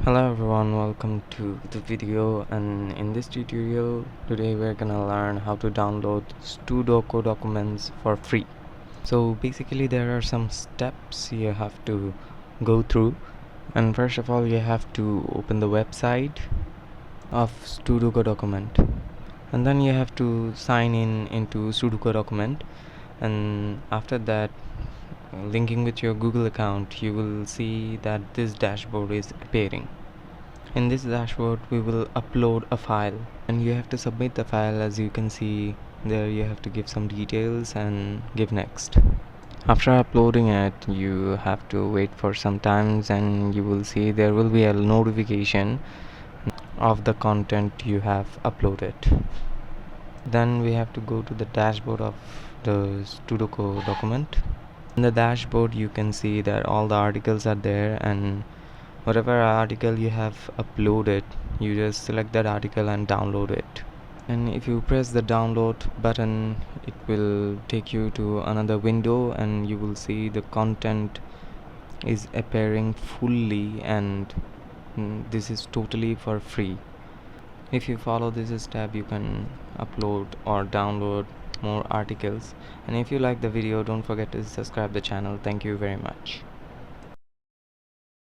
Hello everyone, welcome to the video, and in this tutorial today we're gonna learn how to download Studocu documents for free. So basically there are some steps you have to go through, and first of all you have to open the website of Studocu document, and then you have to sign in into Studocu document, and after that linking with your Google account you will see that this dashboard is appearing. In this dashboard we will upload a file and you have to submit the file. As you can see there, you have to give some details and give next. After uploading it you have to wait for some times and you will see there will be a notification of the content you have uploaded. Then we have to go to the dashboard of the Studocu document. In the dashboard you can see that all the articles are there, and whatever article you have uploaded you just select that article and download it. And if you press the download button it will take you to another window and you will see the content is appearing fully, and this is totally for free. If you follow this step you can upload or download more articles. And if you like the video, don't forget to subscribe the channel. Thank you very much.